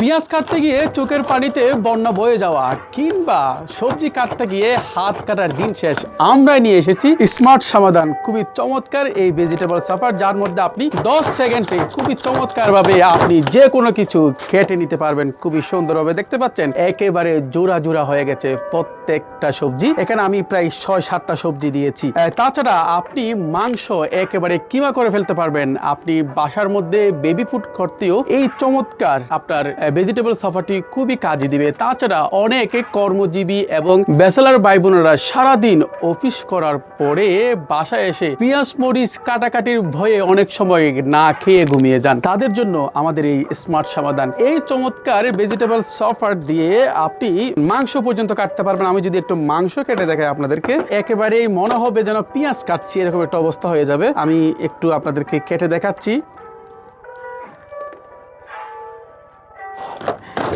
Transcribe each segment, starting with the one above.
পেঁয়াজ কাটতে গিয়ে চোখের পানিতে বন্যা বয়ে যাওয়া কিংবা সবজি কাটতে গিয়ে হাত কাটার দিন শেষ, আমরা নিয়ে এসেছি স্মার্ট সমাধান। খুবই চমৎকার এই ভেজিটেবল সাফার, যার মধ্যে আপনি 10 সেকেন্ডে খুবই চমৎকার ভাবে আপনি যে কোনো কিছু কেটে নিতে পারবেন। খুবই সুন্দরভাবে দেখতে পাচ্ছেন একেবারে জোড়া জোড়া হয়ে গেছে প্রত্যেকটা সবজি। এখানে আমি প্রায় 6-7টা সবজি দিয়েছি। তাছাড়া আপনি মাংস একেবারে কিমা করে ফেলতে পারবেন। আপনি বাসার মধ্যে বেবি ফুড করতেও এই চমৎকার আপনার ভেজিটেবল সাফারটি খুবই কাজে দিবে। তাছাড়া অনেকে কর্মজীবী এবং ব্যাচেলার ভাই বোনেরা সারাদিন অফিস করার পরে বাসায় এসে পেঁয়াজ মরিচ কাটাকাটির ভয়ে অনেক সময় না খেয়ে ঘুমিয়ে যান। তাদের জন্য আমাদের এই স্মার্ট সমাধান। এই চমৎকার ভেজিটেবল সাফার দিয়ে আপনি মাংস পর্যন্ত কাটতে পারবেন। আমি যদি একটু মাংস কেটে দেখাই আপনাদেরকে, একেবারেই মনে হবে যেন পেঁয়াজ কাটছি, এরকম একটা অবস্থা হয়ে যাবে। আমি একটু আপনাদেরকে কেটে দেখাচ্ছি।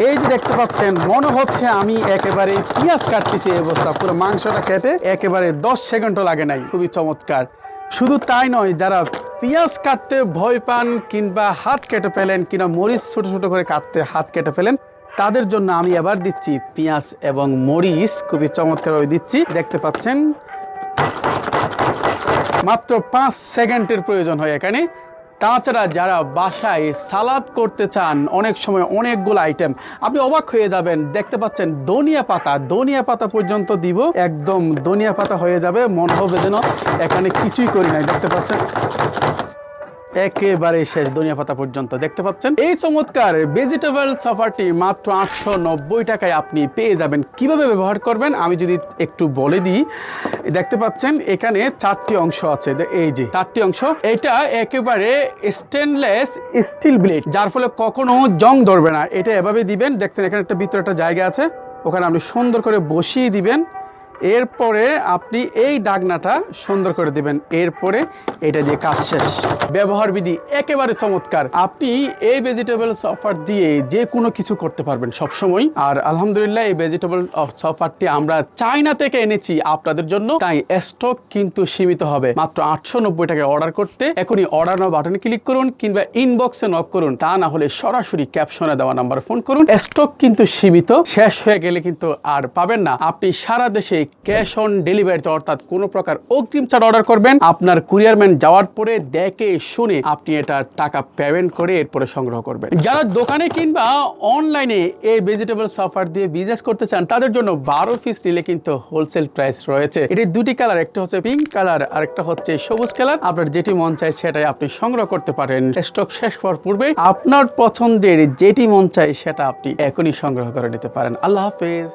এই যে দেখতে পাচ্ছেন, মনে হচ্ছে আমি একেবারে পেঁয়াজ কাটতেছি। এই অবস্থা পুরো মাংসটা কেটে একেবারে 10 সেকেন্ডও লাগে নাই। খুবই চমৎকার। শুধু তাই নয়, যারা পেঁয়াজ কাটতে ভয় পান কিংবা হাত কেটে ফেলেন কিংবা মরিচ ছোট ছোট করে কাটতে হাত কেটে ফেলেন, তাদের জন্য আমি এবার দিচ্ছি পেঁয়াজ এবং মরিচ খুবই চমৎকারভাবে দিচ্ছি। দেখতে পাচ্ছেন মাত্র 5 সেকেন্ডের প্রয়োজন হয় এখানে। তাছাড়া যারা বাসায় সালাদ করতে চান, অনেক সময় অনেকগুলো আইটেম, আপনি অবাক হয়ে যাবেন। দেখতে পাচ্ছেন ধনিয়া পাতা পর্যন্ত দিব, একদম ধনিয়া পাতা হয়ে যাবে, মনে হবে যেন এখানে কিছুই করি নাই। দেখতে পাচ্ছেন একেবারে শেষ, ধনিয়া পাতা পর্যন্ত দেখতে পাচ্ছেন। এই চমৎকার ভেজিটেবল সাফারটি মাত্র 890 টাকায় আপনি পেয়ে যাবেন। কিভাবে ব্যবহার করবেন আমি যদি একটু বলে দিই, দেখতে পাচ্ছেন এখানে 4টি অংশ আছে। এই যে 4টি অংশ, এটা একেবারে স্টেনলেস স্টিল ব্লেড, যার ফলে কখনো জং ধরবে না। এটা এভাবে দিবেন, দেখতেন এখানে একটা ভিতরে একটা জায়গা আছে, ওখানে আপনি সুন্দর করে বসিয়ে দিবেন। এরপরে আপনি এই ডাকনাটা সুন্দর করে দিবেন, এরপরে এটা দিয়ে কাজ শেষ। ব্যবহার বিধি একেবারে চমৎকার। আপনি এই ভেজিটেবল সাফার দিয়ে যে কোনো কিছু করতে পারবেন সবসময়। আর আলহামদুলিল্লাহ এই ভেজিটেবল সাফারটি আমরা চায়না থেকে এনেছি আপনাদের জন্য, তাই স্টক কিন্তু সীমিত হবে। মাত্র 890 টাকায় অর্ডার করতে এখনই অর্ডার নাও বাটনে ক্লিক করুন কিংবা ইনবক্সে নক করুন, তা না হলে সরাসরি ক্যাপশনে দেওয়া নাম্বারে ফোন করুন। স্টক কিন্তু সীমিত, শেষ হয়ে গেলে কিন্তু আর পাবেন না। আপনি সারা দেশে ক্যাশ অন ডেলিভারিতে, অর্থাৎ কোনো প্রকার অগ্রিম ছাড়া অর্ডার করবেন। আপনার কুরিয়ারম্যান যাওয়ার পরে দেখে শুনে আপনি এটা টাকা পেমেন্ট করে এরপরে সংগ্রহ করবেন। যারা দোকানে কিংবা অনলাইনে এই ভেজিটেবল সাফার দিয়ে বিজনেস করতে চান, তাদের জন্য 12 পিস নিলে কিন্তু হোলসেল প্রাইস রয়েছে। এটি 2টি কালার, একটা হচ্ছে পিঙ্ক কালার আর একটা হচ্ছে সবুজ কালার। আপনার যেটি মন চায় সেটাই আপনি সংগ্রহ করতে পারেন। স্টক শেষ হওয়ার পূর্বে আপনার পছন্দের যেটি মন চায় সেটা আপনি এখনই সংগ্রহ করে নিতে পারেন। আল্লাহ হাফেজ।